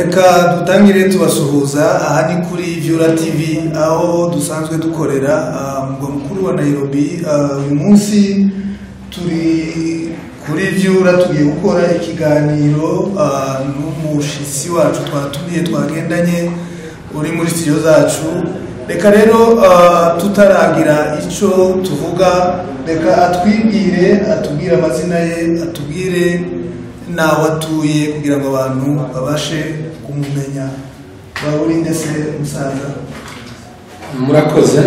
Reka dutangire tubasuhuza aha ni kuri Vyura TV aho dusanzwe dukorera mu mukuru wa Nairobi. Uyu munsi turi kuri Vyura tugiye gukora ikiganiro n'umushitsi wacu twatumiye twagendanye uri muri studio zacu. Reka rero tutaragira ico tuvuga, reka atubwire amazina ye, atubwire nawe atuye kugira ngo abantu babashe kumumenya. Baburinde se musaza. Murakoze.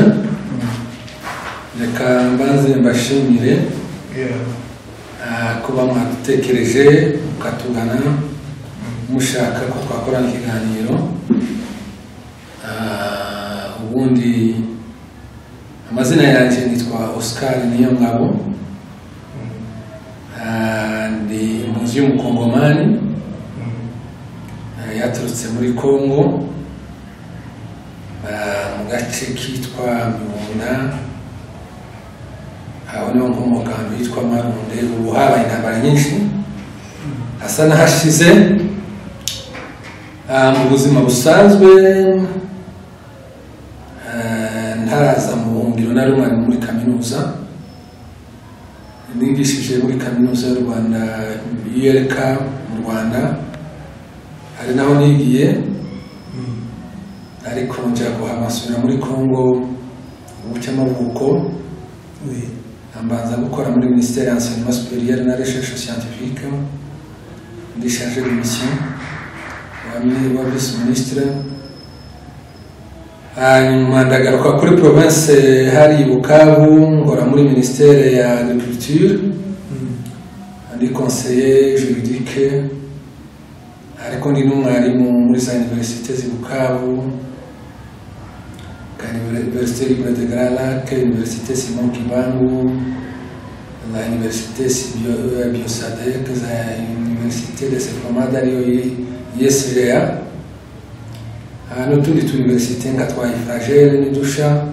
Reka mbanze mbashimire kuba mwadutekereje mukatugana mushaka ko twakorana ikiganiro. Ubundi amazina yanjye nitwa Oscar Niyongabo, ndi impunzi y'umukongomani yaturutse muri Congo mu gace kitwa Mibunda, aho niho nkomoka hitwa Marunde. Ubu habaye intambara nyinshi, hasa n'ahashize. Mu buzima busanzwe ntaraza mu buhungiro nari umwarimu muri kaminuza, nigishije muri kaminuza y'u Rwanda ULK mu Rwanda, hari naho nigiye, ariko nja kuhamasura muri Congo ubucyamavuko. Ambanza gukora muri Ministère d'Enseignement Supérieur na Recherche Scientifique, ndi chargé de mission wa vice-ministre. Hanyuma ndagaruka kuri province hari Bukavu, ngora muri Ministère ya Agriculture, ndi conseiller juridique, ariko ndi n'umwarimu muri za université zi Bukavu, Université Libre de Grand Lac, Université Simon Kibangu, la Université Biosadec, la Université de Sekomada ariyo YSGA, n'utundi université nka Ifragere n'Idusha.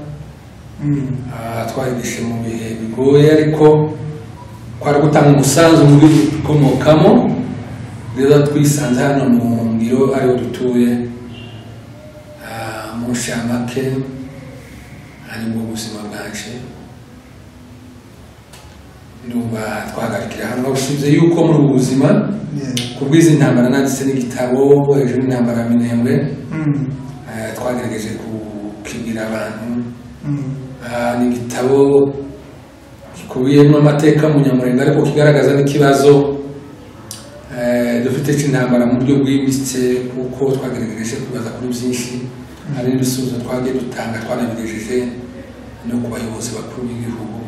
Twayigishe mu bihe bigoye, ariko kwari gutanga umusanzu muri dukomokamo. Rero twisanze hano mu ngiro ariho dutuye mu Shamake, ari mu buzima bwacu. Ndumva twagarikira hano usibye yuko muri ubuzima kubwiza intambara nanditse n'igitabo hejuru y'intambara Minembwe. Twagerageje kukigira abantu. N'igitabo gikubiyemo amateka mu Nyamurenga, ariko kigaragaza n'ikibazo dufite cy'intambara mu buryo bwimbitse, kuko twagerageje kubaza kuri byinshi. Hari n'ibisubizo twagiye dutanga twanabigejeje no ku bayobozi bakuru b'igihugu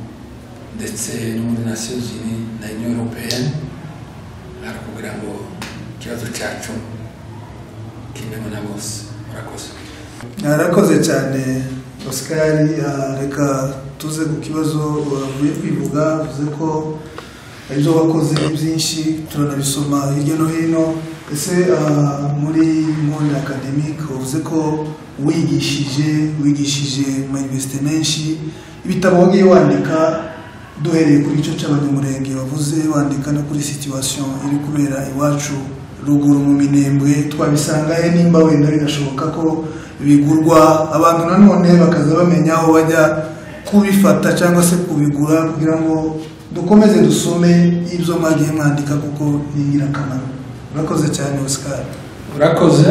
ndetse no muri Nations Unies na Union Européenne, ariko kugira ngo ikibazo cyacu kimenywe na bose. Murakoze. Narakoze cyane Oscar. Reka tuze ku kibazo uvuye kwivuga, uvuze ko ibyo wakoze byinshi turanabisoma hirya no hino. Ese muri monde academique uvuze ko wigishije mu université menshi, ibitabo wagiye wandika, duhereye kuri icyo cy'abanyamurenge wavuze, wandika no kuri situation iri kubera iwacu ruguru mu Minembwe, twabisanga he? Nimba wenda birashoboka ko bigurwa, abantu nanone bakaza bamenya aho bajya kubifata cyangwa se kubigura, kugira ngo dukomeze dusome ibyo mwagiye mwandika, kuko ni ingirakamaro. Urakoze cyane Oscar. Urakoze.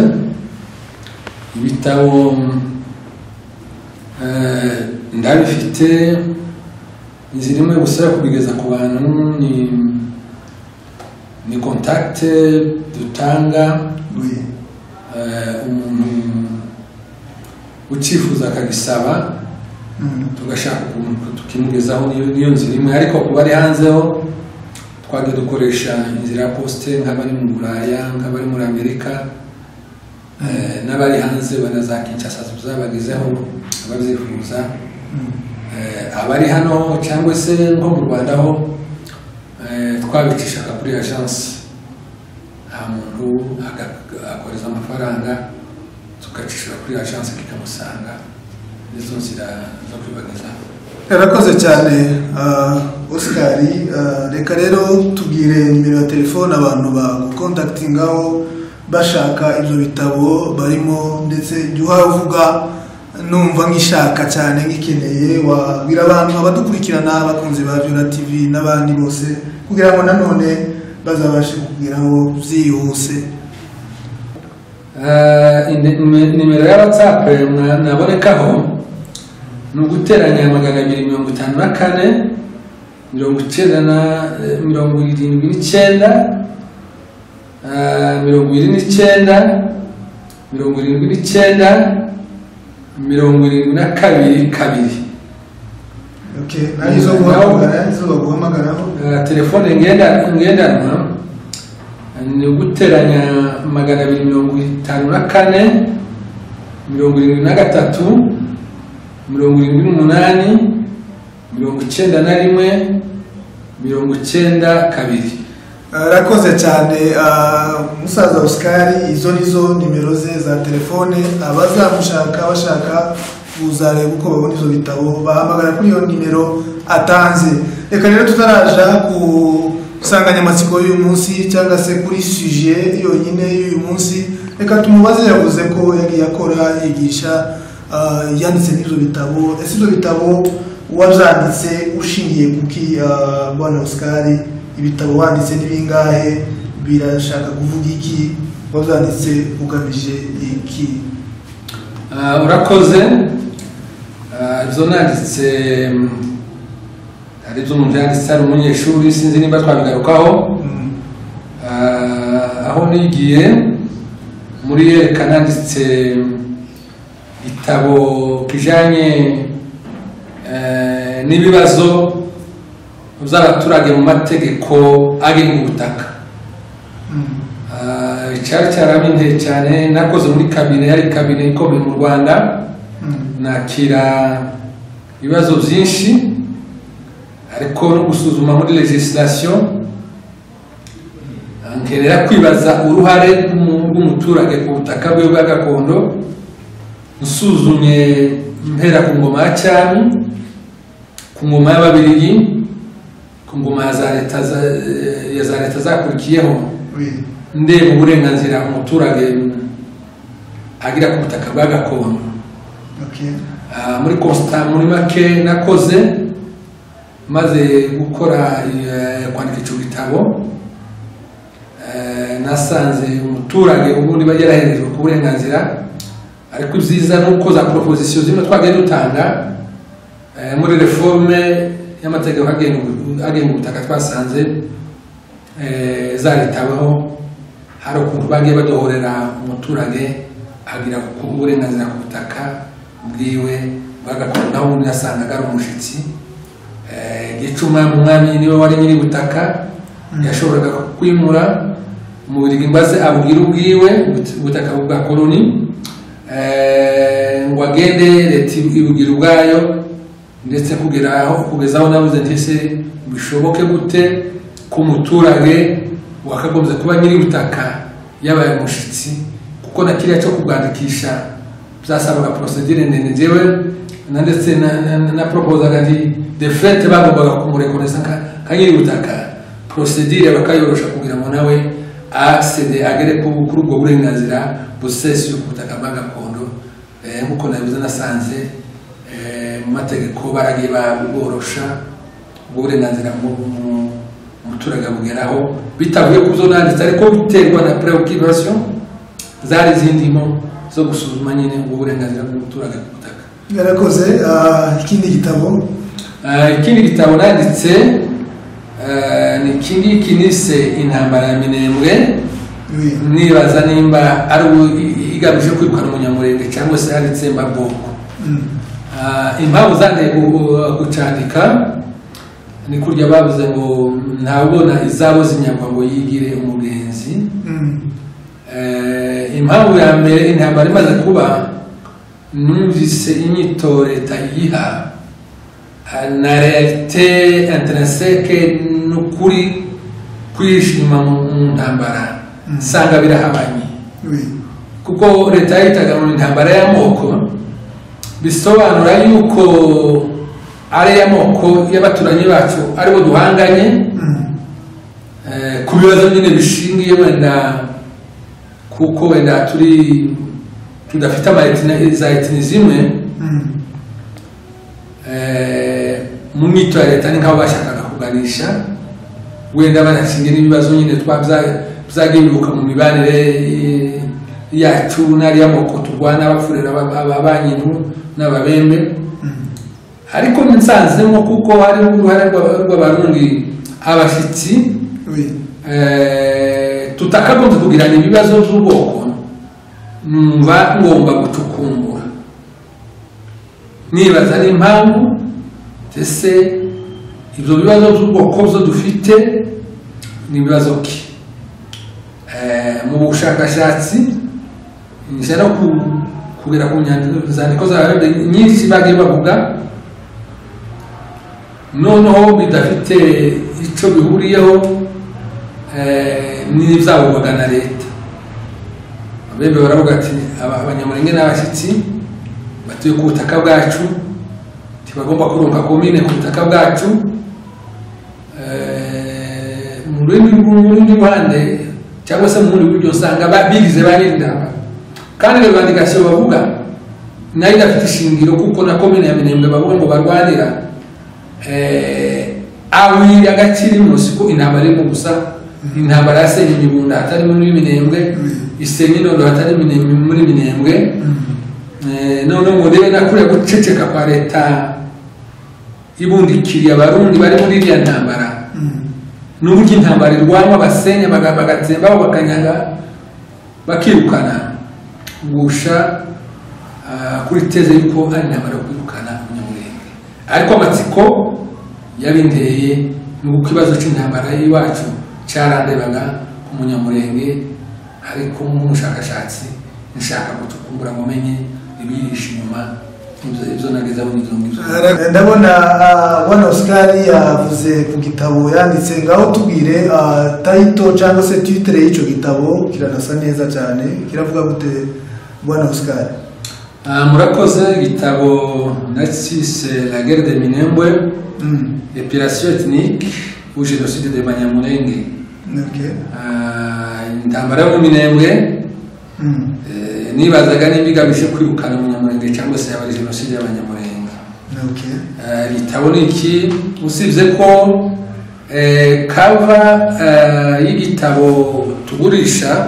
Ibitabo ndabifite, zirimo gusa kubigeza ku bantu, ni contact dutanga. Umuntu ucifuza akagisaba tugashaka ukuntu tukimugezaho, niyo nzira imwe. Ariko kuba ari hanzeho twagiye dukoresha inzira ya poste, nk'abari mu Buraya, nk'abari muri Amerika, n'abari hanze banaza Kinshasa tuzabagezeho ababyifuza. Abari hano cyangwa se nko mu Rwanda ho twabicishaga kuri agence, muntu akoreza amafaranga tugacisha kuri agence kikamusanga. Nizo nzira zo kwibagezaho. Yarakoze cyane Oscar. Reka rero tubwire nimero ya telefone abantu bagukontaktingaho bashaka ibyo bitabo barimo, ndetse jya uhavuga numva ngishaka cyane ngikeneye, wabwira abantu abadukurikirana abakunzi ba Vyura TV n'abandi bose kugira ngo nanone bazabashe kugeraho byihuse. Nimero ya WhatsApp nabonekaho ni uguteranya 254 99 79 72. Okay, nahizo guhamagaraho telefone ngendanwa ni uguteranya 254 73 78 91 92. Rakoze cyane musaza Oscar, izo nizo nimero ze za telefone, abazamushaka bashaka uzareba uko babona izo bitabo bahamagara kuri iyo nimero atanze. Reka rero tutaraja ku nsanganyamatsiko y'uyu munsi cyangwa se kuri sujet yonyine y'uyu munsi, reka tumubaze, yavuze ko yagiye akora yigisha yanditse n'ibyo bitabo. Ese ibyo bitabo wabyanditse ushingiye kuki bwana Oscar? Ibitabo wanditse n'ibingahe, birashaka kuvuga iki, wabyanditse ugamije iki? Urakoze. Ibyo nanditse hari ibyo umuntu yanditse ari umunyeshuri, sinzi nimba twabigarukaho. Aho nigiye muri yereka nanditse igitabo kijanye n'ibibazo by'abaturage mu mategeko agenga ubutaka. Cyari cyarabinteye cyane, nakoze muri kabine, yari kabine ikomeye mu Rwanda, nakira ibibazo byinshi, ariko no gusuzuma muri legislation, nkerera kwibaza uruhare rw'umuturage ku butaka bwe bwa gakondo. Nsuzumye mpera ku ngoma ya cyami, ku ngoma y'Ababiligi, ku ngoma ya za leta zakurikiyeho, ndeba uburenganzira umuturage agira ku butaka bwa gakondo. Muri muri make nakoze maze gukora kwandika icyo gitabo, nasanze umuturage ubundi bageraherejwe ku burenganzira, ariko byiza nuko za proposition zimwe twagiye dutanga muri reforme y'amategeko agenga ubutaka twasanze zaritaweho. Hari ukuntu bagiye badohorera umuturage agira uburenganzira ku butaka bwiwe bagakondo, naho umuntu yasangaga ari umushitsi. Gicuma umwami niwe wari nyiri butaka, yashoboraga kwimura mu Bubiligi mbaze abwira ubwiwe ubutaka bwa koloni, ngo agende leta ibwira ubwayo, ndetse kugezaho nabuze ntese bishoboke gute ku muturage wakagombye kuba nyiri butaka yabaye umushitsi, kuko na kiriya cyo kubwandikisha byasabaga procedure ndende. Njyewe ndetse na proposaga nti de fait bagombaga kumurekonesa nka nyiri butaka, procedure bakayorosha kugira ngo nawe accede agere kuri ubwo burenganzira busesuye ku butaka bwa gakondo. Nkuko nabivuze, nasanze mu mategeko baragiye baborosha uburenganzira umuturage bugeraho, bitavuye ku byo nanditse, ariko biterwa na preoccupation zari zindimo zo gusuzuma nyine uburenganzira bw'umuturage ku butaka. Yarakoze ikindi gitabo nanditse ni ikingiki nise Intambara ya Minembwe. Nibaza nimba ari igamije kwirukana umunyamurenge cyangwa se handitse Mbabwoko. Impamvu zanteye gucandika ni kurya bavuze ngo ntabona izabo zinyagwa ngo yigire umugenzi. Impamvu ya mbere, intambara imaze kuba, numvise inyito leta yiha na realite intrinsèque n'ukuri kwishima mu ntambara nsanga birahabanye. Kuko leta yitaga mu ntambara y'amoko, bisobanura yuko ari amoko y'abaturanyi bacu aribo duhanganye ku bibazo nyine bishingiye wenda kuko wenda tudafite za etini zimwe mu mito ya leta ni nk'aho bashakaga kuganisha wenda banashinge n'ibibazo nyine byagiye biruka mu mibanire yacu n'ariya moko turwana abafurera abanyinu n'ababembe ariko nsanzemo kuko hari uruhare rw'abarundi abashitsi tutakagombye kugirana ibibazo by'ubwoko numva ngomba gucukumbura nibaza n'impamvu ese ibyo bibazo by'ubwoko byo dufite ni ibibazo ki mu bushakashatsi nshaka kugera ku nyandiko z'abarundi nyinshi bagiye bavuga noneho bidafite icyo bihuriyeho n'ibyavugwaga na leta. Abembe baravuga ati abanyamurenge n'abashyitsi batuye ku butaka bwacu ntibagomba kuronka komine ku butaka bwacu. Mu rundi ruhande cyangwa se mu bundi buryo usanga bigize barinda kandi revandikasiyo bavuga nayo idafite ishingiro kuko na komine ya Minembwe bavuga ngo barwanira awiri agakiri munsi ko intambara irimo gusa intambara yasenye imibunda atari muri Minembwe isenye inondo atari muri Minembwe none ngo rero nakuriye guceceka kwa leta ibundikiriye abarundi bari muri iriya ntambara n'uburyo intambara irwanwa basenya bagatsembaho bakanyaga bakirukana gusha kuri teze yuko ari intambara yo kwirukana umunyamurenge ariko amatsiko yabinteye n'uko ikibazo cy'intambara y'iwacu cyarandebaga ku munyamurenge ariko nk'umushakashatsi nshaka gucukumbura ngo menye ibiyirisha inyuma ibyo nagezeho n'izo ngibyo. Ndabona Bwana Oscar yavuze ku gitabo yanditse ngaho tubwire title cyangwa se titre y'icyo gitabo kiranasa neza cyane kiravuga gute Bwana Oscar? Murakoze. Igitabo nacyise La guerre de Minembwe, épuration ethnique ou génocide de Banyamulenge. Intambara yo mu Minembwe nibazaga n'ibigamije kwirukana umunyamurenge cyangwa se yaba jenoside y'abanyamurenge. Igitabo ni iki usibye ko cover y'igitabo tugurisha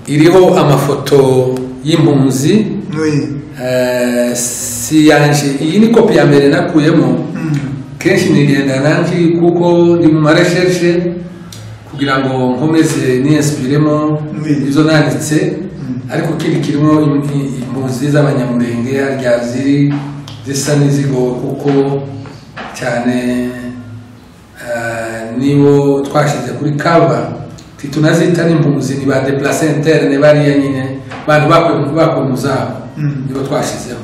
iriho amafoto y'impunzi si yanje. Iyi ni kopi ya mbere nakuyemo, kenshi nigenda nanki kuko ndi mu marecherche kugira ngo nkomeze n'inspiremo izo nanditse, ariko kiri kirimo impunzi z'abanyamurenge harya ziri zisa n'izigowe kuko cyane nibo twashize kuri cover tunazita n'impunzi ni ba déplacé interne bariya nyine bantu bakuye mu zabo nibo twashizeho.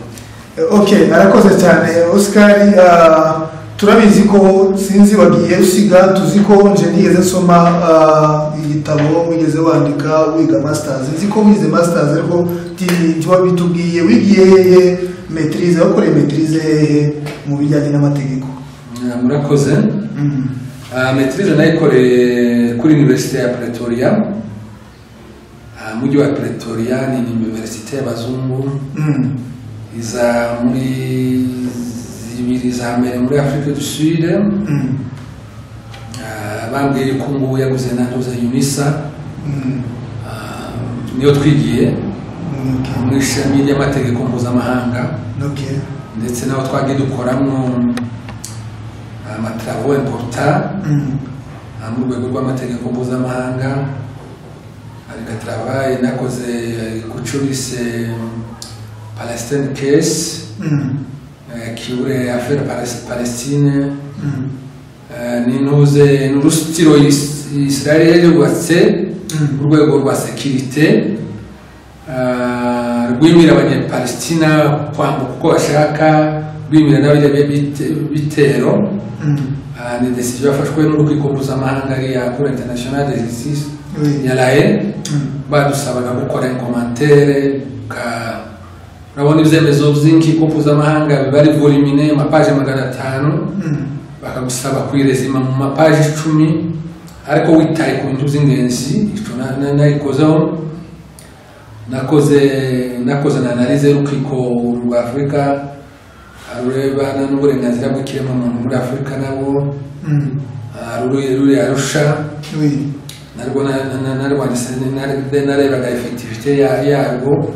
Okay, arakoze cyane Oscar. Turabizi ko sinzi wagiye usiga, tuzi ko nje nigeze nsoma igitabo wigeze wandika wiga masters, nzi ko wize masters ariko tijwa bitubwiye wigiye maîtrise, wakoreye maîtrise mu bijyanye n'amategeko. Murakoze. Maîtrise nayikoreye kuri Université ya Pretoria. Mujyi wa Pretoria ni université y'abazungu iza muri zibiri za mbere muri Afrique du Sud. Bambwiye ko ngo yaguze na ndoza UNISA niyo twigiye mu ishami ry'amategeko mpuzamahanga, ndetse naho twagiye dukoramo amatravo important mu rwego rw'amategeko mpuzamahanga. Ariko travail nakoze kucurise Palestine case kiure affaire Palestine ninuze n'urusitiro Israel yubatse urwego rwa sécurité rwimira abanyapalestina kwambuka uko bashaka, rwimira n'abajya bitero. Ni décision yafashwe n'urukiko mpuzamahanga ya Cour internationale de justice ya La Haye. Badusabaga gukora commentaire urabona ibyemezo by'inkiko mpuzamahanga biba ari volumine amapaje 500, bakagusaba kwirezima mu mapaje 10, ariko witaye ku bintu by'ingenzi icyo nayikozeho nakoze na analize y'urukiko rwa Afurika arurebana n'uburenganzira bw'ikiremwamuntu muri Afurika nabo ruri Arusha narwo narebaga effectivité yarwo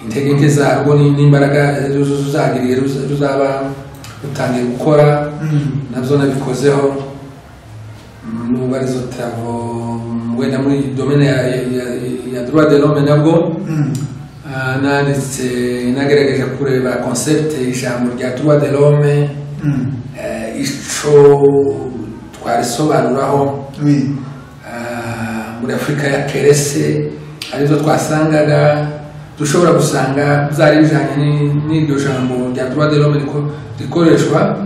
intege nke zarwo n'imbaraga ruzagiriye ruzaba rutangiye gukora nabyo nabikozeho n'ubwo arizo travaux wenda muri domaine ya droit de l'homme nabwo nanditse nagerageje kureba concept ijambo rya droit de l'homme ico twarisobanuraho muri Afurika ya kerese arizo twasangaga dushobora gusanga zari bijanye n'iryo jambo rya droit de l'homme rikoreshwa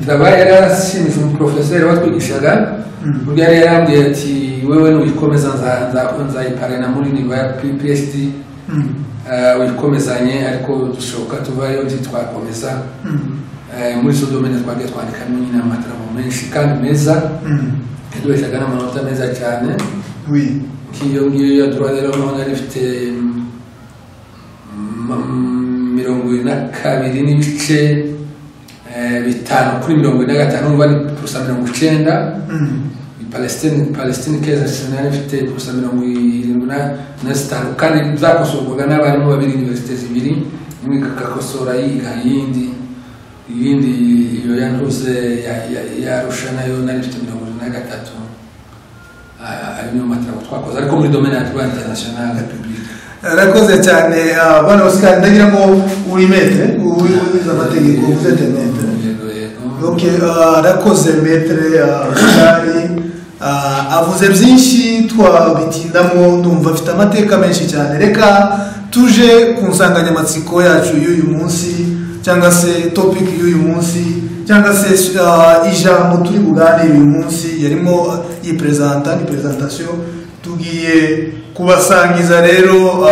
travail yarashimije umuprofeseri watwigishaga ubwo yari yarambwiye ati wewe nuyikomeza nzayiparena muri nivo ya PhD wikomezanye ariko dushoboka tuvayo twakomeza muri so domaine twagiye twandikamo nyine amatravo menshi kandi meza yaduheshaga n'amanota meza cyane nk'iyo ngiyo ya droit de l'homme nari ifite 22 n'ibice bitanu kuri 45 n'ubu ni purusa 90 Palestine keza nari ifite purusa 75 kandi zakosorwaga n'abarimu babiri universite zibiri imwe kakosora yiga yindi iyo yanduze ya Arusha nayo nari ifite 43 ayo niyo matrabo twakoze ariko muri domaine ya droit international public. Rakoze cyane bana Oscar ndagira ngo uri maître wize amategeko ufite maître. Okay, rakoze maître Oscar avuze byinshi twabitindamo ndumva afite amateka menshi cyane. Reka tuje ku nsanganyamatsiko yacu y'uyu munsi cyangwa se topic y'uyu munsi cyangwa se ijambo turi buganire uyu munsi yarimo iyi presentation tugiye kubasangiza rero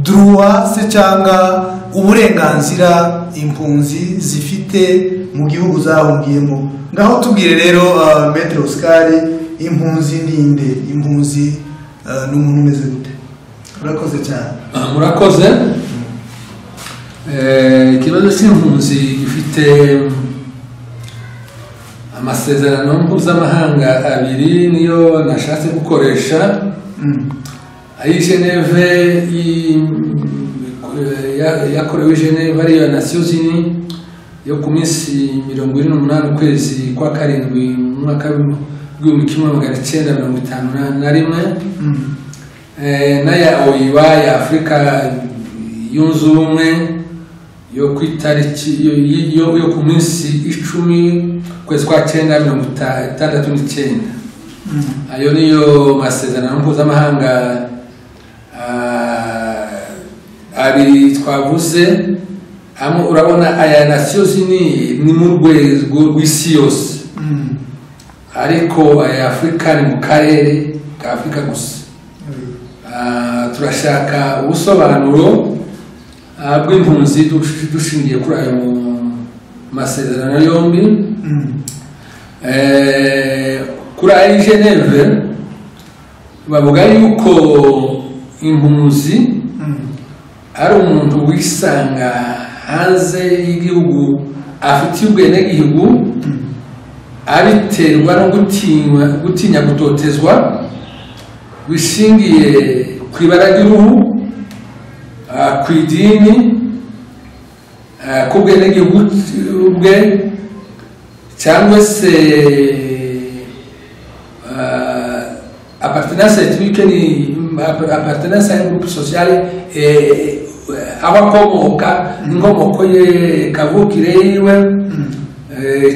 droit se cyangwa uburenganzira impunzi zifite mu gihugu zahungiyemo. Ngaho tubwire rero Maître Oscar, impunzi ninde? Impunzi n'umuntu umeze gute? Murakoze cyane. Murakoze. Ikibazo cy'impunzi gifite amasezerano mpuzamahanga abiri niyo nashatse gukoresha. Ayi Geneve yakorewe Geneve ariyo Nations Unies yo ku minsi 28 ukwezi kwa karindwi mu mwaka w'1951 n'aya OIWA ya Afurika yunze ubumwe yo ku itariki yo ku minsi 10 ukwezi kwa 1969. Ayo niyo masezerano mpuzamahanga abiri twavuze. Amo urabona aya Nations Unies ni mu rwego rw'isi yose ariko aya Afurika ni mu karere ka Afurika gusa. Turashaka ubusobanuro bw'impunzi dushingiye kuri ayo masezerano yombi. Kuri ayi Geneve bavuga yuko impunzi ari umuntu wisanga hanze y'igihugu afite ubwenegihugu abiterwa no gutinya gutotezwa bishingiye ku ibara ry'uruhu, ku idini, ku bwenegihugu bwe cyangwa se appartenance ethnique ni appartenance à un groupe social abakomoka inkomoko ye kavukire yiwe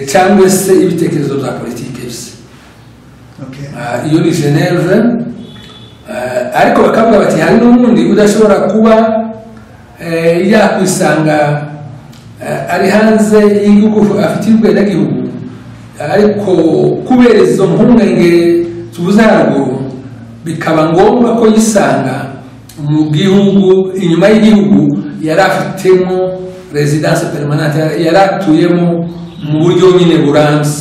cyangwa se ibitekerezo bya politike bise. Iyo ni Geneve ariko bakavuga bati hari n'undi udashobora kuba yakwisanga ari hanze y'igihugu afite ubwenegihugu ariko kubera izo mpungenge tubuze haruguru bikaba ngombwa ko yisanga mu gihugu inyuma y'igihugu yari afitemo residence permanente, yari atuyemo mu buryo nyine burambye,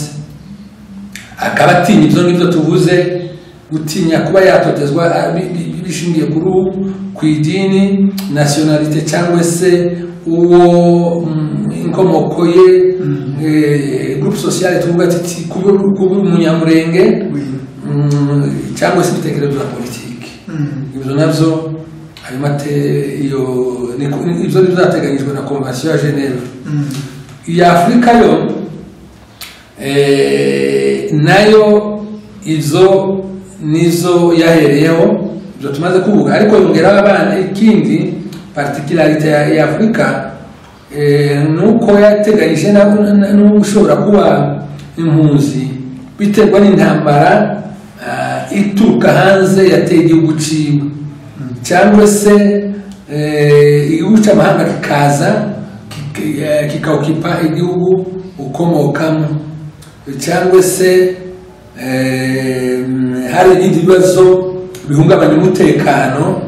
akaba atinya ibyo ngibyo tuvuze gutinya kuba yatotezwa bishingiye ku ruhu, ku idini, nationalite cyangwa se uwo inkomoko ye, groupe sociale tuvuga ati kuba umunyamurenge cyangwa se ibitekerezo bya politiki. Ibyo nabyo ibyo bizateganyijwe na Convention ya Geneve. Iya Afurika yo nayo izo nizo yahereyeho, ibyo tumaze kuvuga, ariko yongeraho abana ikindi particularité ya Afurika nuko yateganyije n'ushobora kuba impunzi biterwa n'intambara ituruka hanze yateye igihugu ciwe, cyangwa se igihugu cy'amahanga kikaza kikawukipa igihugu ukomokamo, cyangwa se hari ibindi bibazo bihungabanya umutekano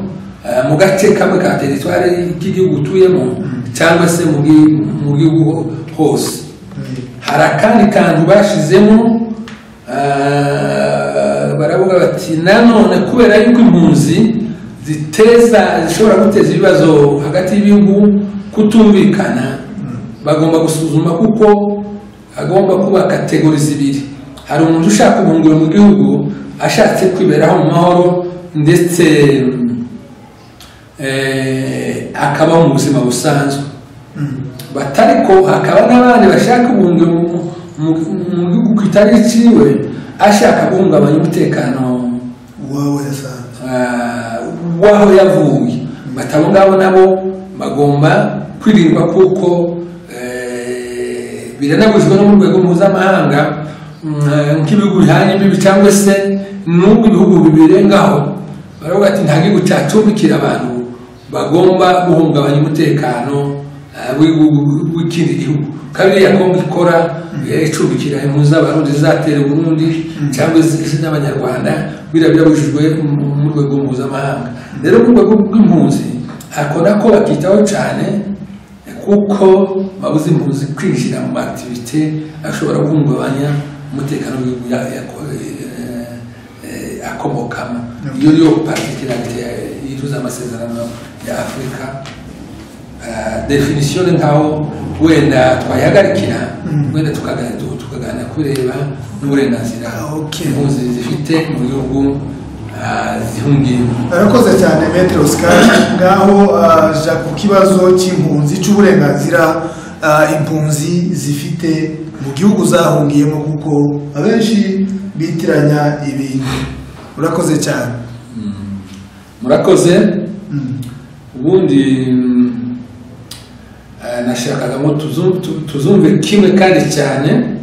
mu gace kamwe ka teritwari k'igihugu utuyemo cyangwa se mu gihugu hose. Hari akandi kantu bashizemo baravuga bati nanone kubera yuko impunzi zishobora guteza ibibazo hagati y'ibihugu kutumvikana, bagomba gusuzuma kuko agomba kuba kategori zibiri. Hari umuntu ushaka ubuhungiro mu gihugu ashatse kwiberaho mu mahoro ndetse akabaho mu buzima busanzwe, batariko hakaba n'abandi bashaka ubuhungiro mu gihugu kitari ciwe ashaka guhungabanya umutekano waho yavuye. Batabo ngabo nabo bagomba kwirinda kuko biranabujwe no mu rwego mpuzamahanga nk'ibihugu bihanye imbibi cyangwa se n'ubwo ibihugu bibirengaho, baravuga ati nta gihugu cyacumbikira abantu bagomba guhungabanya umutekano w'ikindi gihugu. Kandi Kongo ikora icumbikira impunzi z'abarundi zizatera Burundi cyangwa n'abanyarwanda, birabujijwe mu rwego mpuzamahanga. Rero mu rwego rw'impunzi akora ko bakitaho cyane kuko babuze impunzi kwinjira mu activité ashobora guhungabanya umutekano w'igihugu akomokamo. Iyo niyo particularité y'ituza amasezerano ya Afurika. Definition ntaho wenda twayagarikira, wenda tukaganira kureba n'uburenganzira impunzi zifite mu gihugu zihungiye. Arakoze cyane Maître Oscar. Ngaho ja ku kibazo cy'impunzi cy'uburenganzira impunzi zifite mu gihugu zahungiyemo, kuko abenshi bitiranya ibintu. Urakoze cyane. Murakoze. Ubundi nashakaga ngo tuzumve kimwe kandi cyane.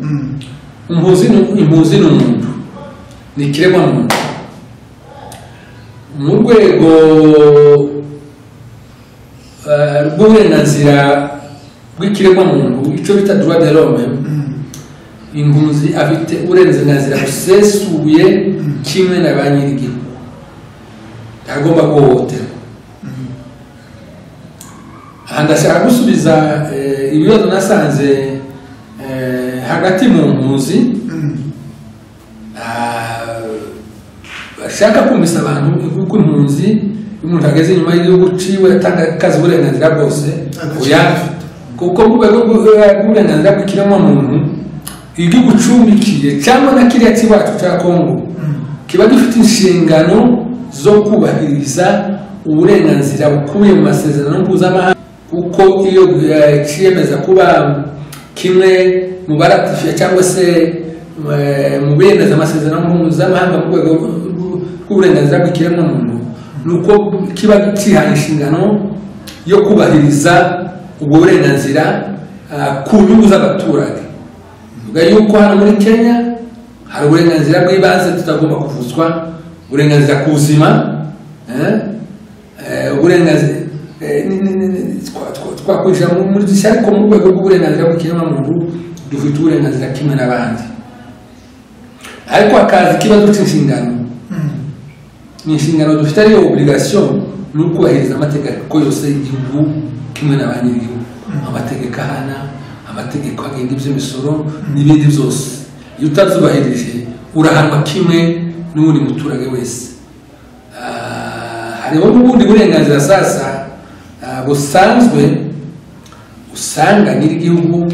Impunzi ni umuntu, ni ikiremwa muntu. Mu rwego rw'uburenganzira bw'ikiremwa muntu, icyo bita droit de l'homme, impunzi afite uburenganzira busesuye kimwe na ba nyir'igihugu, ntagomba guhohoterwa. Aha ndashaka gusubiza ibibazo nasanze hagati mu mpunzi, bashaka kumvisa abantu kuko impunzi umuntu ageze inyuma y'igihugu ciwe atanga akazi uburenganzira bwose uyafite, kuko mu rwego rw'uburenganzira bw'ikiremwa muntu igihugu cumbikiye cyangwa na kiriya kibacu cya Kongo kiba gifite inshingano zo kubahiriza uburenganzira bukubiye mu masezerano mpuzamahanga, kuko iyo ciyemeza kuba kimwe mu baratifiye cyangwa se mu bemeza amasezerano mpuzamahanga mu rwego rw'uburenganzira bw'ikiremwa muntu, nuko kiba kihaye inshingano yo kubahiriza ubwo burenganzira ku nyungu z'abaturage. Vuga yuko hano muri Kenya hari uburenganzira bw'ibanze tutagomba kuvuzwa, uburenganzira ku buzima, uburenganzira twakwinjira muri dushyira, ariko mu rwego rw'uburenganzira bw'ikiremwa muntu dufite uburenganzira kimwe n'abandi. Ariko hakaza ikibazo cy'inshingano. Ni inshingano dufite ariyo obligation ni ukubahiriza amategeko yose y'igihugu kimwe na ba nyir'igihugu, amategeko ahana, amategeko agenga iby'imisoro n'ibindi byose. Iyo utazubahirije urahanwa kimwe n'ubundi muturage wese. Hariho n'ubundi burenganzira sasa busanzwe usanga nyir'igihugu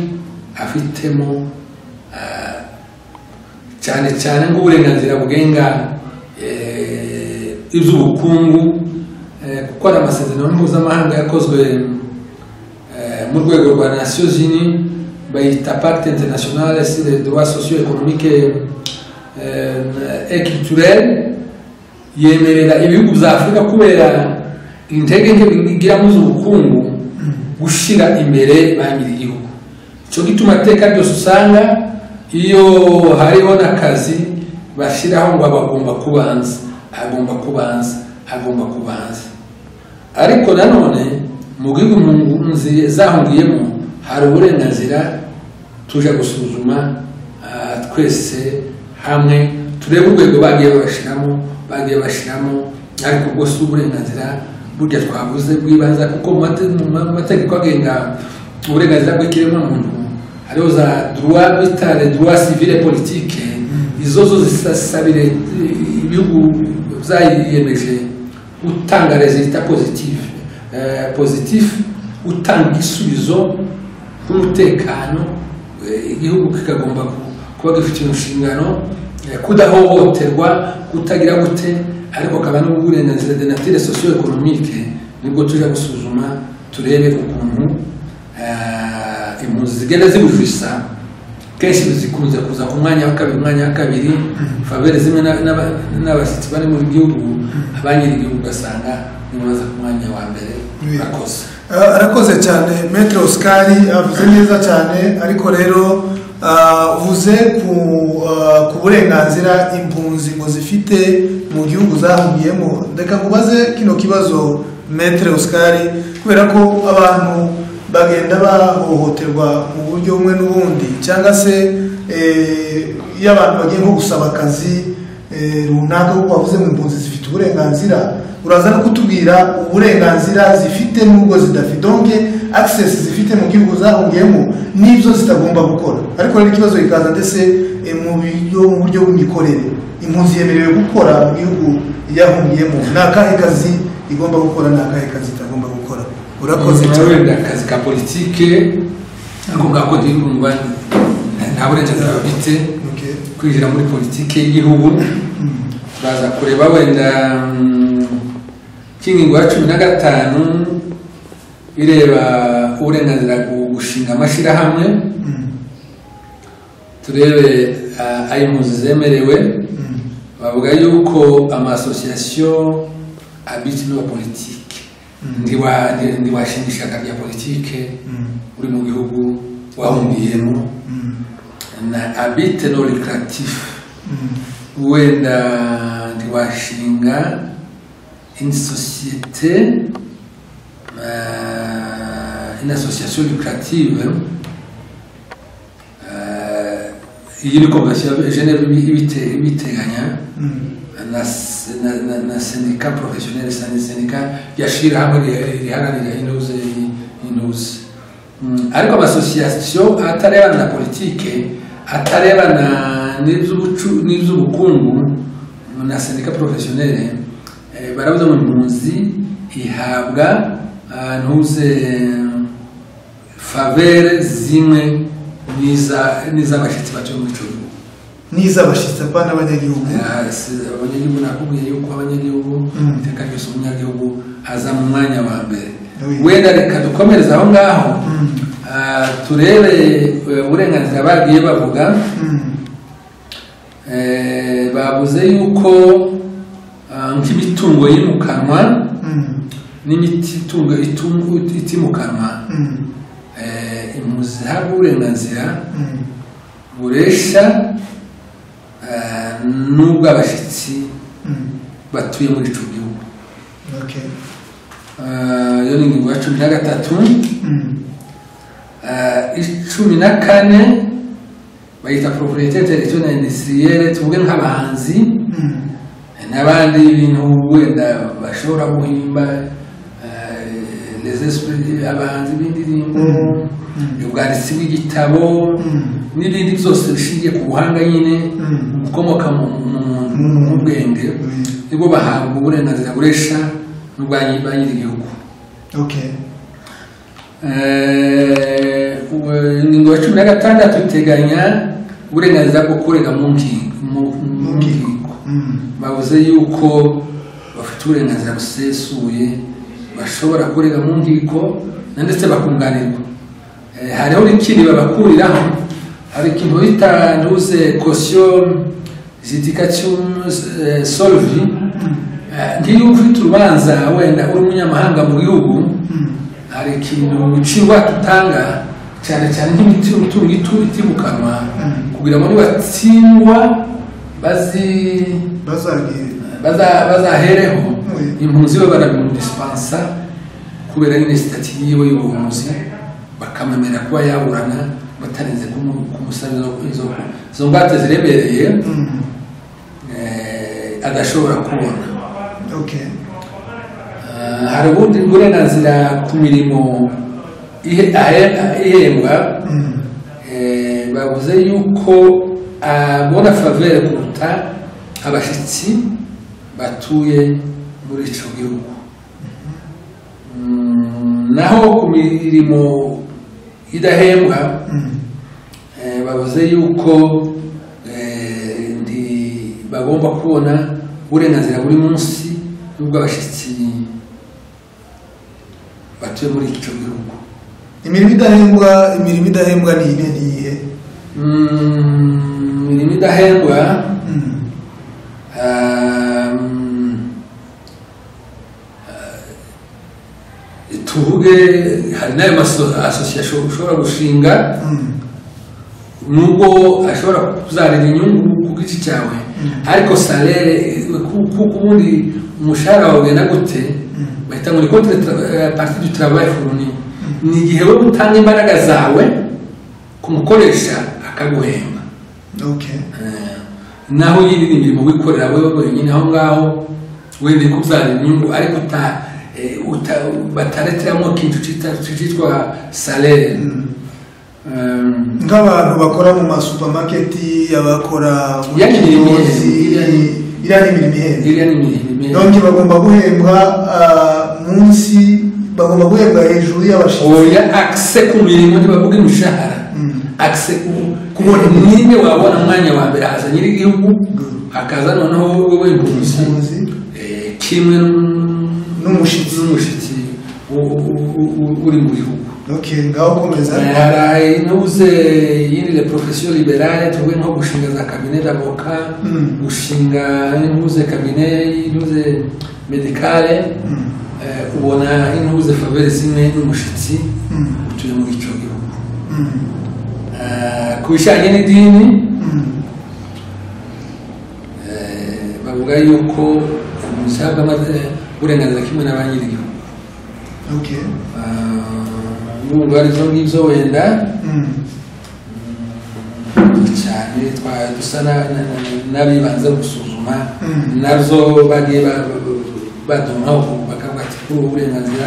afitemo cyane cyane nk'uburenganzira bugenga iby'ubukungu, kuko ari amasezerano mpuzamahanga yakozwe mu rwego rwa Nations Unies, bayita Pacte International sur les droits socio-économiques et culturels, yemerera ibihugu bya Afurika kubera intege nke bigira mu z'ubukungu gushira imbere ba nyir'igihugu. Cyo gituma teka ryose usanga iyo hariho n'akazi bashiraho ngo abagomba kubanza, agomba kubanza. Ariko nanone mu gihugu zahungiyemo hari uburenganzira tuje gusuzuma twese hamwe turebe urwego bagiye bashiramo, ariko bwose uburenganzira burya twavuze bwibanza, kuko mu mategeko agenga uburenganzira bw'ikiremwamuntu hariho za droit bita les droits civils et politiques, izo zo zisabire ibihugu byayiyemeje utanga resultat positif, utanga igisubizo k'umutekano, igihugu kikagomba kuba gifite inshingano kudahohoterwa, kutagira gute, ariko kaba n'uburenganzira de nature socio-économique. Nibwo tuje gusuzuma turebe ukuntu impunzi zigenda zibujisa, kenshi zikunze kuza ku mwanya wa kabiri, favere zimwe n'abashyitsi bari mu gihugu, abanyir'igihugu ugasanga nibaza ku mwanya wa mbere. Arakoze cyane Maître Oscar, avuze neza cyane, ariko rero uvuze ku burenganzira impunzi ngo zifite mu gihugu zahungiyemo. Reka kubaze kino kibazo Maître Oscar, kubera ko abantu bagenda bahohoterwa mu buryo bumwe n'ubundi, cyangwa se iyo abantu bagiye nko gusaba akazi runaka, kuko bavuze ngo impunzi zifite uburenganzira, uraza no kutubwira uburenganzira zifite n'ubwo zidafite, donc access zifite mu gihugu zahungiyemo n'ibyo zitagomba gukora. Ariko rero ikibazo ikaza ndetse mu buryo bw'imikorere, impunzi yemerewe gukora mu gihugu yahungiyemo, n'akahe kazi igomba gukora, n'akahe kazi itagomba gukora? Urakoze cyane. Akazi ka politike ako ngako dirumva nta burenganzira bafite kwinjira muri politike y'igihugu. Turaza kureba wenda kingingo ya 15 ireba uburenganzira gushinga amashirahamwe, turebe ay'impunzi zemerewe. Bavuga yuko amasosiyasiyo abiti no politike ndiwashingisha ya politike uri mu gihugu wahungiyemo, na abite no lucratif wenda ndiwashinga une société, une association lucrative, iyi ni convention Genève ibiteganya na syndicat professionnel, syndicat yashira hamwe riharanira inuze. Ariko amasosiyasiyo atarebana na politike, atarebana n'iby'ubukungu na syndicat professionnel, baravuga ngo impunzi ihabwa ntuze favere zimwe n'iz'abashyitsi batuye muri ico gihugu, n'iz'abashyitsi apana abanyagihugu. Abanyagihugu nakubwiye yuko abanyagihugu iteka ryose umunyagihugu aza mu mwanya wa mbere. Wenda reka dukomereza aho ngaho turebe uburenganzira bagiye bavuga. Bavuze yuko nk'imitungo yimukanwa n'imitungo itimukanwa, impunzi zihabwa uburenganzira buresha n'ubwo abashyitsi batuye muri ico gihugu. Yo ni ingingo ya 13. 14 bayita propriété intellectuelle industrielle, tuvuge nk'abahanzi n'abandi ibintu wenda bashobora guhimba, les esprits, abahanzi b'indirimbo, ubwanditsi bw'igitabo n'ibindi byose bishingiye ku buhanga nyine bukomoka mu mu bwenge nibo bahabwa uburenganzira buresha n'ubwa nyir'igihugu. Ingingo ya 16 iteganya uburenganzira bwo kurega mu nkiko. Bavuze yuko bafite uburenganzira busesuye bashobora kurega mu nkiko ndetse bakunganirwa. Hariho n'ikindi babakuriraho, hari ikintu bita ntuze caution judicatum solvi. Ngiyo ufite urubanza wenda uri umunyamahanga mu gihugu, hari ikintu ucibwa tutanga cyane cyane nk'imitungo itimukanwa kugira ngo nibatsindwa bazahereho impunzi we barabimudispensa kubera nyine sitati yiwe y'ubuhunzi, bakamemera kuba yaburana batarenze kumusabira izo ngwate ziremereye adashobora kubona. Hari ubundi burenganzira ku mirimo ihembwa, bavuze yuko abona favere kuruta abashyitsi batuye muri icyo gihugu. Naho ku mirimo idahembwa bavuze yuko bagomba kubona uburenganzira buri munsi n'ubw'abashyitsi batuye muri icyo gihugu. Imirimo idahembwa ni iyihe? Imirimo idahembwa tuvuge hari n'ayo asosiyasiyo ushobora gushinga nubwo ashobora kuzarira inyungu ku giti cyawe, ariko salere kuko ubundi umushahara wawe ugenda gute bahita muri contre partie du travail fourni, ni igihe wowe utanga imbaraga zawe kumukoresha akaguhemba. Naho yindi ni imirimo wikorera wewe wenyine aho ngaho wende kuzarira inyungu ariko batareteramo ikintu cyitwa salere. Nk'abantu bakora mu masupamaketi, abakora iriya ni imirimo ihembwa, none bagomba guhembwa munsi, bagomba guhembwa hejuru y'abashyitsi. Oya, akse ku mirimo ntibavuga imishahara, akse kubona nimwe wabona umwanya wa mbere haza nyir'igihugu hakaza noneho wowe impunzi kimwe n'umushitsi uri mu gihugu. Ngaho komeza. Hari inuze yindi le profession libérale, tuvuge nko gushinga za cabinet d'avocat, gushinga inuze cabinet inuze medicale, ubona inuze faveur zimwe n'umushitsi utuye muri icyo gihugu. Ku bijyanye n'idini bavuga yuko umusabwa uburenganzira kimwe na ba nyir'igihugu. N'ubwo arizo ngibyo wenda cyane dusa n'abibanza gusuzuma nazo bagiye badumaho bakavuga ati ko uburenganzira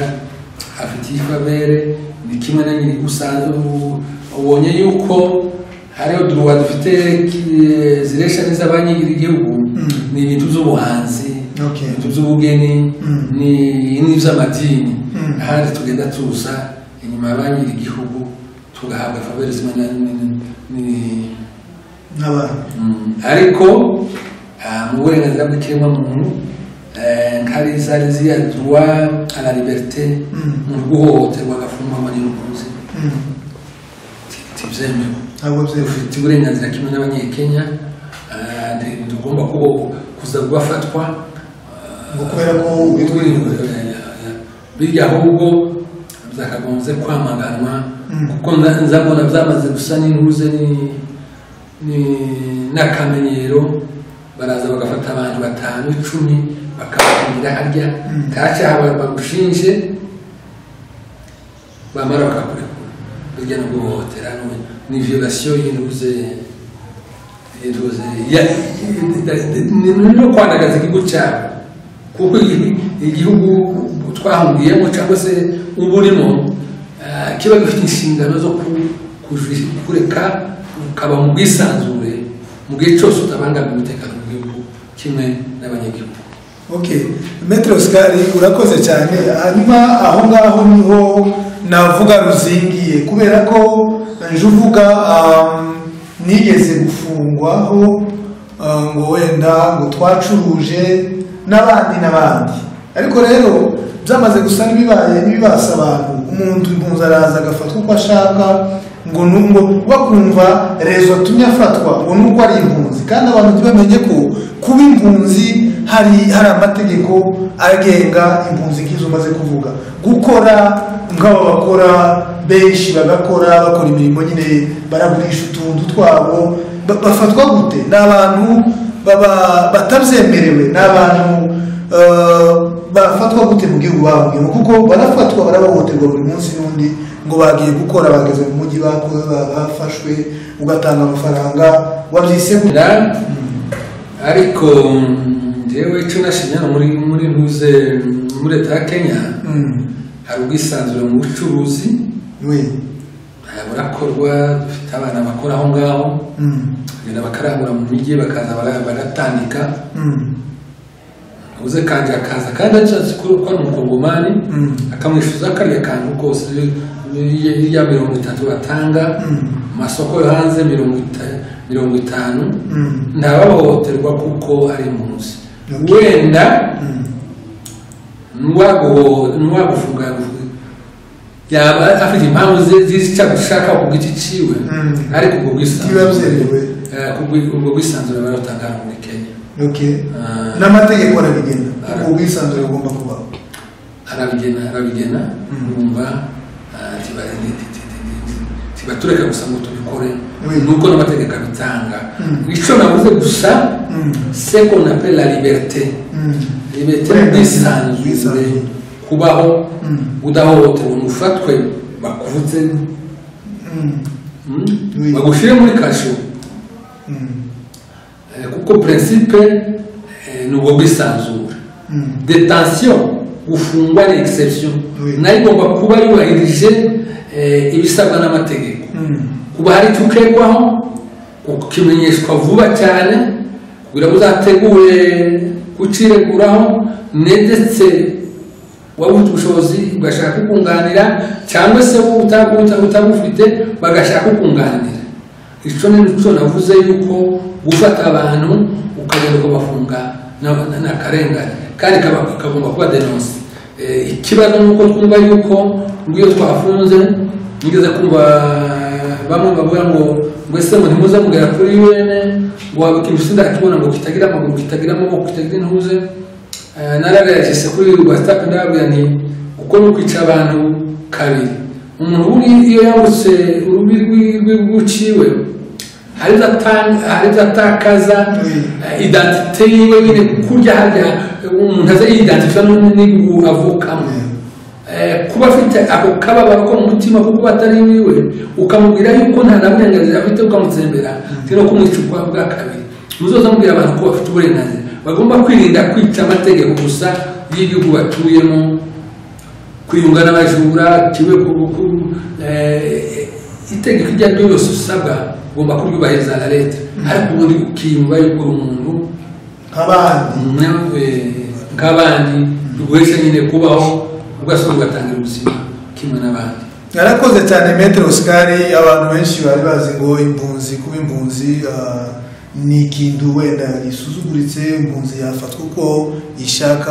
afitiye favere ni kimwe na nyir'igihugu. Usanzwe ubonye yuko hariho droit dufite ziresha neza ba nyir'igihugu, ni ibintu by'ubuhanzi, ibintu by'ubugeni, n'iby'amadini. Ahandi tugenda tuza inyuma ya ba nyir'igihugu tugahabwa favere zimwe ariko mu burenganzira bw'ikiremwamuntu nkari zari ziriya droit à la liberté, mu guhohoterwa agafungwa n'impunzi tibyemewe. Ufite uburenganzira kimwe n'abanyekenya, tugomba kuza gufatwa kubera ko bijya ahubwo zakagombye kwamaganwa, kuko nzabona byamaze gusa n'intuze n'akamenyero. Baraza bagafata abantu 5-10 bakabakumira harya ntacyaha bagushinje, bamara bakakurekura. Bijya no guhohotera ni violation y'intuze no kwandagaza igihugu cyabo, kuko igihugu twahungiyemo cyangwa se uburimo kiba gifite inshingano zo kureka ukaba mu bwisanzure mu gihe cyose utabangamiye umutekano w'igihugu kimwe n'abanyagihugu. Okay, Maître Oscar urakoze cyane. Hanyuma aho ngaho niho navuga ruzingiye kubera ko nje uvuga nigeze gufungwaho ngo wenda ngo twacuruje n'abandi ariko rero byamaze gusa n'ibibasa abantu umuntu impunzi araza agafatwa uko ashaka ngo nubwo bakumva rezo tumye afatwa ngo nuko ari impunzi kandi abantu bamenye ko kuba impunzi hari amategeko agenga impunzi nk'izo maze kuvuga gukora ngabo bakora benshi bakora imirimo nyine baragurisha utuntu twabo bafatwa gute n'abantu batabyemerewe n'abantu bafatwa gute mu gihugu babwiye kuko barafatwa barabahoterwa buri munsi n'undi ngo bagiye gukora bageze mu mujyi bafashwe ugatanga amafaranga wabyise gutya ariko jewe icyo nashinyana muri ntuze muri leta ya Kenya hari ubwisanzure mu bucuruzi burakorwa dufite abana bakora aho ngaho bagenda bakarangura mu mijyi bakaza bagatandika uze kanje akaza kandi acyatse ko ari umukongomani akamwishyuza kariya kantu kose ya 30 batanga masoko yo hanze 50 ntabahohoterwa kuko ari impunzi wenda nwagufunga yaba afite impamvu zishaka ku giti ciwe ariko ubwo bwisanzure baratanga muri Kenya. Okay. N'amategeko arabigena ubwo bwisanzure ugomba kuba arabigena numva tibatureka gusa ngo tubikore nuko n'amategeko abitanga icyo navuze gusa c'est qu'on appelle la liberté bwisanzure kubaho udahohoterwa umufatwe bakuvuze bagushire muri kasho kuko principe ni ubwo bwisanzure detention gufungwa ni exception nayo igomba kuba yubahirije ibisabwa n'amategeko kuba hari icyo ukekwaho ukimenyeshwa vuba cyane kugira ngo uzategure kucireguraho ndetse waba ufite ubushobozi ugashaka kukunganira cyangwa se utabufite bagashaka kukunganira. Icyo ni cyo navuze yuko gufata abantu ukagenda kubafunga n'akarengane kandi kagomba kuba denonce. Ikibazo nuko twumva yuko iyo twafunze nigeze kumva bamwe bavuga ngo ese ngo ntimuze mugera kuri wene ngo wabikimushinda akibona ngo kitagira amaguru kitagira amaboko kitagira intuze naragerageje kuri WhatsApp ndabwira ni uko no kwica abantu kabiri umuntu iyo yambutse urubi rw'uciwe hari atakaza identite yiwe nyine kurya hajya umuntu aza yidantifika n'ubu avukamo kuba afite ako kababaro ko mu mutima kuko batari wiwe ukamubwira yuko nta naburenganzira afite ukamutsembera no kumwica bwa kabiri muzoza mubwira abantu ko bafite uburenganzira bagomba kwirinda kwica amategeko gusa y'igihugu batuyemo kwiyunga n'abajura kiwe itegeko iryo ari ryo yose usabwa ugomba kuryubahiriza na leta ariko ubundi ukiyumva yuko umuntu nk'abandi duguhesha nyine kubaho ugasoma ugatangira ubuzima kimwe n'abandi. Yarakoze cyane Maître Oscar. Abantu benshi bari bazi ngo impunzi kuba impunzi ni ikintu wenda isuzuguritse impunzi yafatwa uko ishaka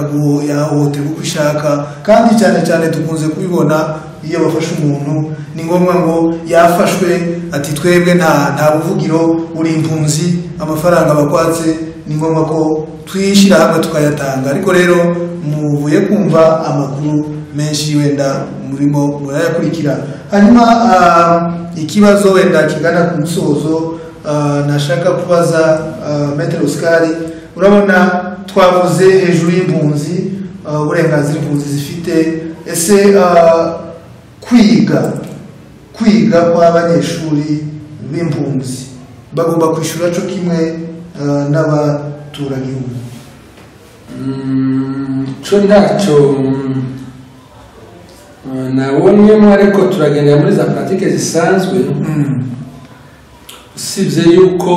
yahohoterwa uko ishaka kandi cyane dukunze kubibona iyo bafashe umuntu ni ngombwa ngo yafashwe ati twebwe nta buvugiro uri impunzi amafaranga bakwatse ni ngombwa ko twishira hamwe tukayatanga ariko rero muvuye kumva amakuru menshi wenda murimo murayakurikira hanyuma ikibazo wenda kigana ku musozo nashaka kubaza Maître Oscar urabona twavuze hejuru y'impunzi uburenganzira impunzi zifite ese kwiga kw'abanyeshuri b'impunzi bagomba kwishura cyo kimwe n'abaturagihugu cyo ntacyo nabonyemo ariko turagendera muri za pratique zisanzwe usibye yuko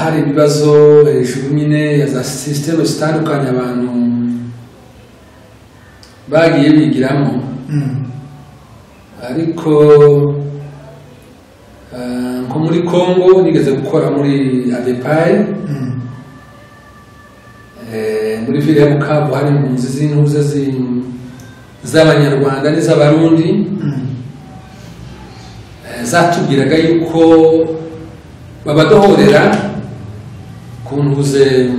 hari ibibazo hejuru nyine ya za systeme zitandukanye abantu bagiye bigiramo ariko nko muri Congo nigeze gukora muri ADEPAI muri ville ya Bukavu hari impunzi z'intuze z'abanyarwanda n'iz'abarundi zatubwiraga yuko babadohorera ku ntuze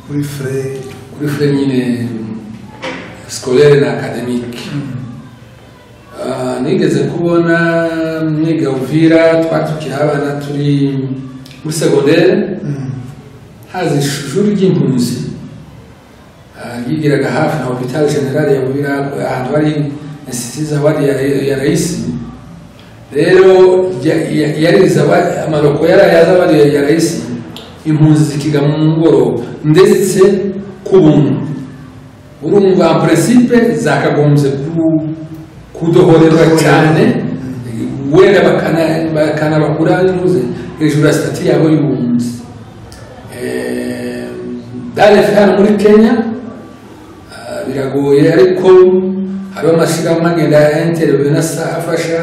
kuri frais nyine scolaire na academique. Nigeze kubona mwiga Uvira twatukira abana turi muri secondaire hazi ishuri ry'impunzi yigiraga hafi na hôpital général ya Uvira ahantu hari institut zawadi ya rais. Rero yariza amaroko yazabadi ya rais impunzi zikiga mu ngoro ndetse kubuntu. Urumva en principe zakagombye kudohorerwa cyane wera bakana bakura n'uze hejuru ya stati yabo y'ubunzi. Dale hano muri Kenya biragoye ariko hari amashirahamwe agenda intervenasa afasha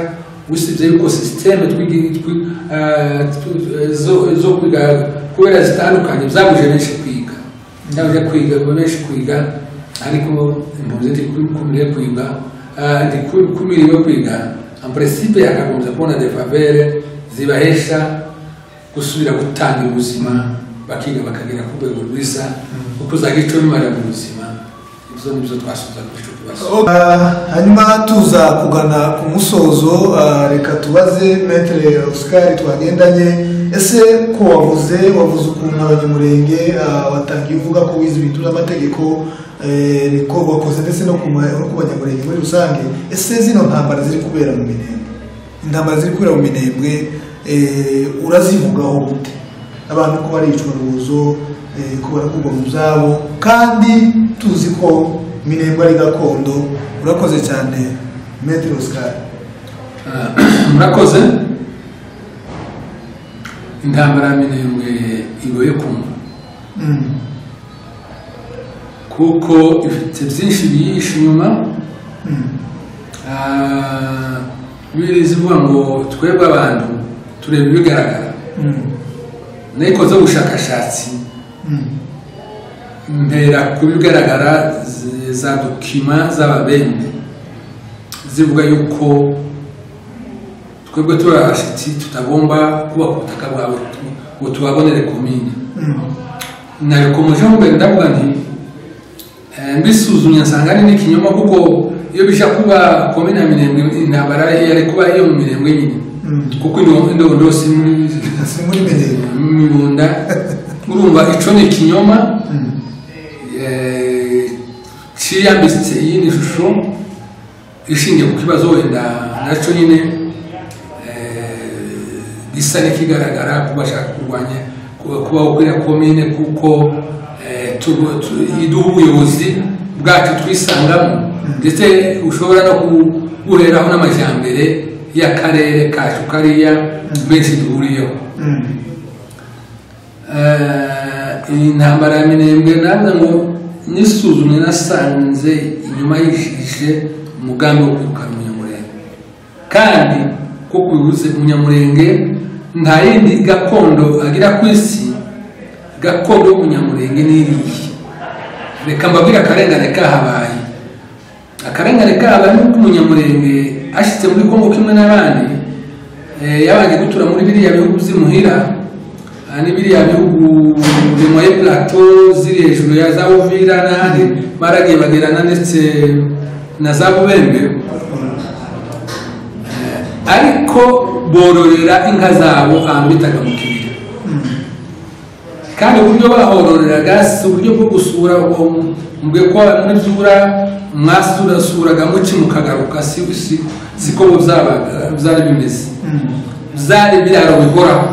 usibye yuko systeme zo kwiga kubera zitandukanye byabuje benshi kwiga ariko impunzi kumire kwiga kumiriwe kwiga en principe yakagombye kubona des faveurs zibahesha gusubira gutanga ubuzima bakiga bakagera ku rwego rwiza kuko zagico bimara mu buzima. Ibyo nibyo twasubiza kuri cyo kibazo. Hanyuma tuza kugana ku musozo, reka tubaze Maître Oscar twagendanye, ese ko wavuze ukuntu abanyamurenge watangiye uvuga ko wize ibintu by'amategeko ko wakoze ndetse no ku banyamurenge muri rusange, ese zino ntambara ziri kubera mu Minembwe urazivugaho gute? Abantu ko baricwa rubuzo ko barakugwa mu byabo kandi tuzi ko Minembwe ari gakondo. Urakoze cyane Maître Oscar. Murakoze. Intambara ya Minembwe igoye kumva kuko ifite byinshi biyishe inyuma. Birizivuga ngo twebwe abantu tureba ibigaragara nikoze ubushakashatsi mbera ku bigaragara za dokima z'ababembe zivuga yuko twebwe turashitsi tutagomba kuba ku butaka bwawe ngo tubabonere komine. Nakomeje mbere ndavuga nti mbisuzumye nsanga ari n'ikinyoma kuko iyo bisha kuba komine ya Minembwe intambara yari kuba iyo mu Minembwe nyine kuko ndo si muri Mibunda. Urumva ico ni ikinyoma ciyambitse iyi shusho ishingiye ku kibazo wenda naco nyine gisa n'ikigaragara kubashaka kurwanya kuba ukwira komine kuko iduha ubuyobozi bwacu twisangamo ndetse ushobora no guheraho n'amajyambere y'akarere kacu kariya benshi duhuriyeho. Iyi ntambara ya Minembwe namwe ngo nisuzumye nasanze inyuma yishije umugambi wo kwirukana umunyamurenge kandi ko kwibuze umunyamurenge nta yindi gakondo agira ku isi. Gakondo y'umunyamurenge n'iriye. Reka mbabwira akarengane kahabaye. Akarengane kahabaye nuko umunyamurenge ashitse muri Kongo kimwe n'abandi yabanje gutura muri biriya bihugu by'imuhira n'ibiriya bihugu bimoye plateau ziri hejuru ya za Uvira n'ahandi baragiye bagerana ndetse na za Bubembe ariko bororera inka zabo ahantu bitaga mu kibira kandi uburyo bahororeraga si uburyo bwo gusura mbwe ko muri Zura mwasurasuraga muci mukagaruka siko byari bimeze. Byari biraro bihoraho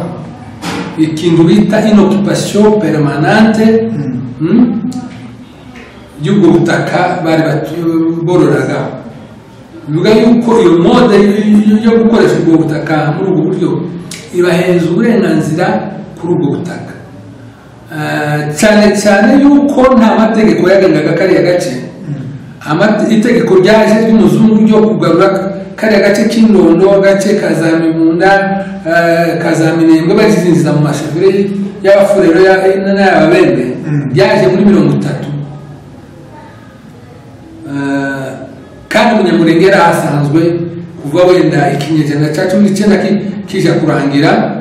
ikintu bita inoccupation permanente y'ubwo butaka bari bororagaho. Bivuga yuko iyo mode yo gukoresha ubwo butaka muri ubwo buryo ibahereza uburenganzira kuri ubwo butaka cyane cyane yuko nta mategeko yagengaga kariya gace. Itegeko ryaje ry'umuzungu ryo kugarura kariya gace k'Indondo, agace Kazamibunda, Kazaminembwe bazizinziza mu mashuri y'abafurero n'ababembe ryaje muri 30. Kandi Munyamulenge yari asanzwe kuva wenda ikinyejana cya 19 kija kurangira,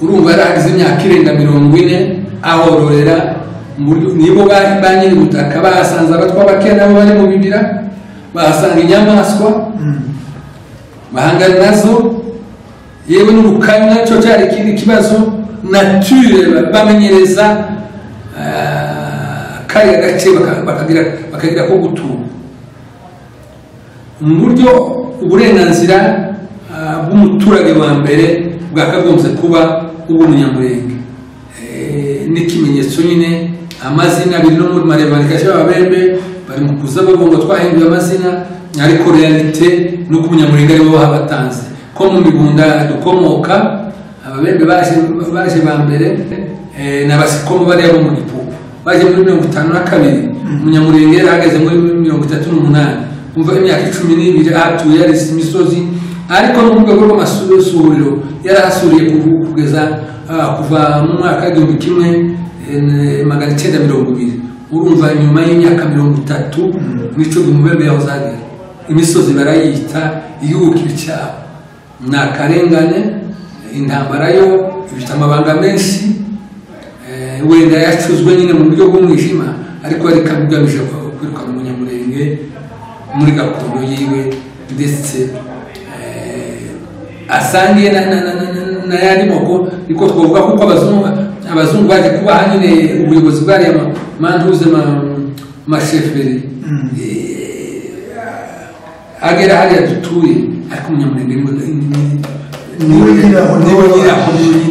urumva yaragize imyaka irenga 40 ahororera nibo ba nyiri ubutaka. Bahasanze abatwa bakeya nabo bari mu bibira, bahasanga inyamaswa bahangana nazo, yewe n'urukanya cyo cyari ikindi kibazo nature bamenyereza kariya gace bakagira ko gutura mu buryo uburenganzira bw'umuturage wa mbere bwakagombye kuba ubw'Umunyamulenge. N'ikimenyetso nyine amazina biri no muri marevandication y'ababembe bari mu kuza bavuga twahinduye amazina, ariko realite nuko Umunyamulenge ari bo babatanze ko mu Mibunda dukomoka. Ababembe baje ba mbere n'abasikomo bari abo mu Gipugu baje muri 52. Umunyamulenge yarageze muri 38. Umva imyaka 12 atuye ari imisozi, ariko no mu rwego rw'amasusuriro yarahasuriye kugeza kuva mu mwaka 1920. Urumva nyuma y'imyaka 30 nico Umubembe yahozaga imisozi barayita igihugu cyabo. Nakarengane intambara yo ifite amabanga menshi, wenda yacuzwe nyine mu buryo bw'umwijima, ariko ari kabugamije kwirukana Umunyamulenge muri gakondo yiwe, ndetse asangiye na yandi moko. Niko twavuga kuko abazungu baje kubaha nyine ubuyobozi bwari mantuze masheferi agera hariya dutuye, ariko Umunyamulenge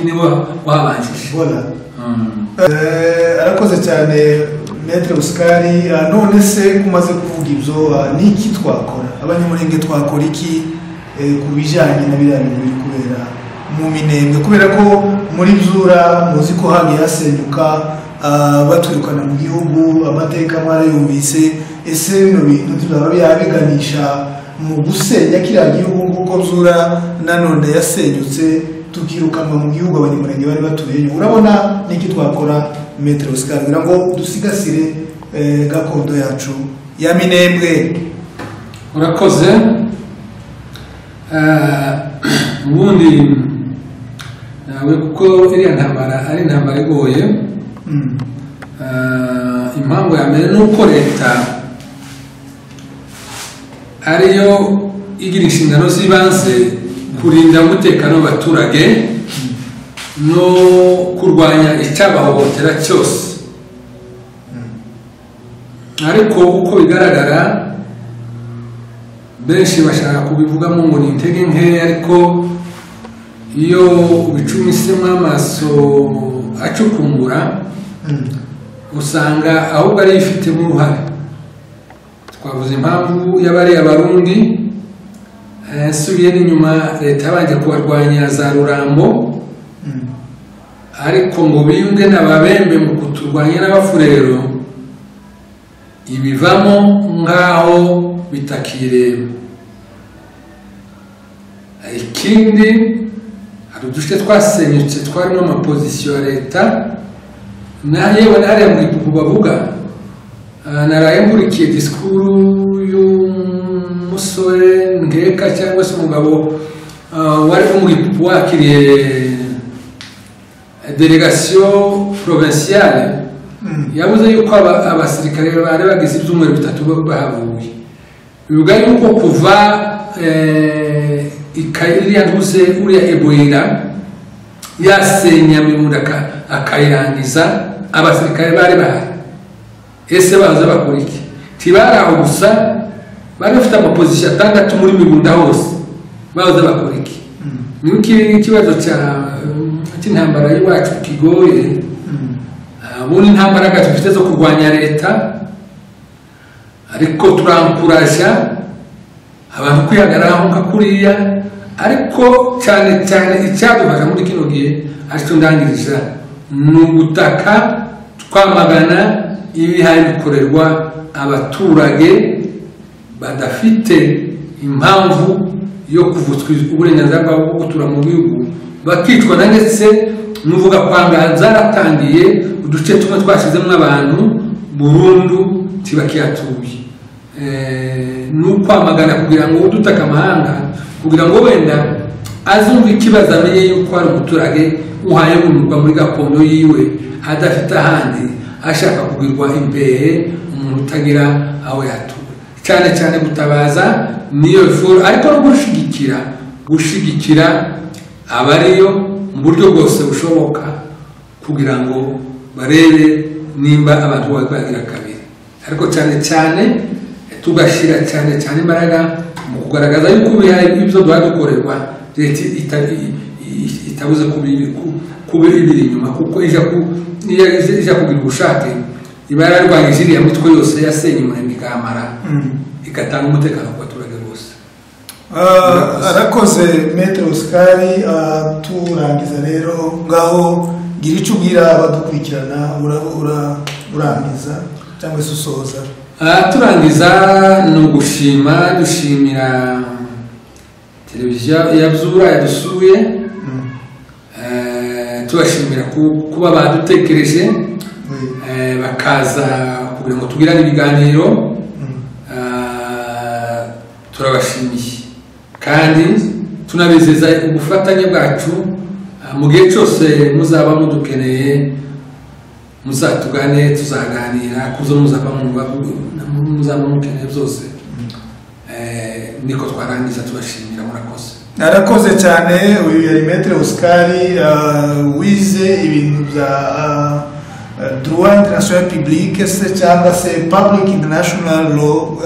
niwe wabanjije. Arakoze cyane Maître Oscar. None se kumaze kuvuga ibyo, niki twakora Abanyamulenge, twakora iki ku bijyanye na biriya bintu biri kubera mu Minembwe? Kubera ko muri Byura muzi ko hagiye hasenyuka batwirukana mu gihugu, amateka mwarayumvise. Ese bino bintu tuzaba byabiganisha mu gusenya kiriya gihugu kuko Byura nanone yasenyutse tukirukanwa mu gihugu Abanyamulenge bari batuye? Urabona niki twakora Maître Oscar kugira ngo dusigasire gakondo yacu ya Minembwe? Urakoze. Ubundi nawe kuko iriya ntambara ari intambara igoye. Impamvu ya mbere nuko leta ariyo igira inshingano z'ibanze kurinda umutekano w'abaturage no kurwanya icyabahohotera cyose. Ariko uko bigaragara benshi bashaka kubivugamo ngo ni intege nke, ariko iyo ubicumisemo amaso acukumbura usanga ahubwo ari ifitemo uruhare. Twavuze impamvu y'abari Abarundi, subiye n'inyuma leta yabanje kubarwanya za Rurambo, ariko ngo biyunge n'Ababembe mu kuturwanya n'Abafurero, ibivamo ngaho bitakireba. Ikindi hari uduce twasenyutse twarimo amapozisiyo ya leta, yewe n'ahariya mu Gipugu bavuga. Naraye nkurikiye disikuru y'umusore Ngeka cyangwa se umugabo wari mu Gipugu wakiriye delegation provinciale, yavuze yuko abasirikare bari bagize ibyumweru 3 bahavuye. Bivuga yuko kuva iriya ntuze uriya Eboira yasenya Mibunda akayirangiza, abasirikare bari bahari. Ese baza bakora iki? Tibari aho gusa, bari bafite amapozisiyo 6 muri Mibunda hose. Baza bakora iki? Ni ikibazo cy'intambara y'iwacu kigoye. Ubundi intambara dufite zo kurwanya leta, ariko turankuraja abantu kwihagararaho nka kuriya. Ariko cyane cyane icyadufasha muri kino gihe aricyo ndangirije, ni ugutaka twamagana ibihari bikorerwa abaturage badafite impamvu yo kuvutswa uburenganzira bwabo bwo gutura mu bihugu bakicwa, na ndetse nuvuga kwanga zaratangiye uduce tumwe twashizemo abantu burundu tibakiyatuye. Ni ukwamagana kugira ngo udutaka amahanga, kugira ngo wenda azumva ikibazo amenye yuko ari umuturage uhaye umurwa muri gakondo yiwe adafite ahandi ashaka kugirwa imbere, umuntu utagira aho yatuye. Cyane cyane gutabaza niyo furu, ariko no gushigikira abariyo mu buryo bwose bushoboka kugira ngo barebe nimba abantu bagira kabiri, ariko cyane cyane tugashira cyane imbaraga mu kugaragaza yuko ibyo dukorerwa leta itabuze kubiri inyuma, kuko ija kugira ubushake iba yararwanyije iriya mitwe yose yasenye umurenge ikamara igatanga umutekano ku baturage bose. Arakoze Maître Oscar. Turangiza rero ngaho gira icyo ubwira abadukurikirana, urangiza cyangwa se usoza. Turangiza ni dushimira televiziyo ya Byura yadusuye, tubashimira kuba badutekereje bakaza kugira ngo tugirane ibiganiro. Turabashimiye kandi tunabizeza ubufatanye bwacu mu gihe cyose muzaba mudukeneye, muzatugane tuzaganira kuzo muzaba mukeneye byose. Niko twarangiza tubashimira, murakoze. Arakoze cyane. Uyu yari Maître Oscar wize ibintu bya droit international public se cyangwa se public international law,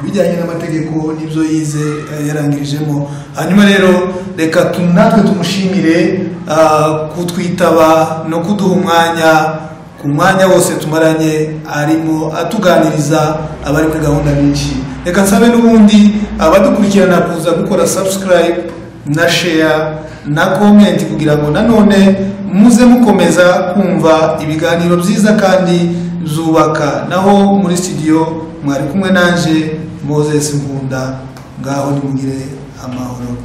bijyanye n'amategeko n'ibyo yize yarangirijemo. Hanyuma rero reka natwe tumushimire kutwitaba no kuduha umwanya, ku mwanya wose tumaranye arimo atuganiriza abari muri gahunda nyinshi. Reka nsabe n'ubundi abadukurikirana kuza gukora subscribe na share na comment kugira ngo nanone muze mukomeza kumva ibiganiro byiza kandi zubaka. Naho muri studio mwari kumwe nanje Moses Nkunda, ngaho nimugire amahoro.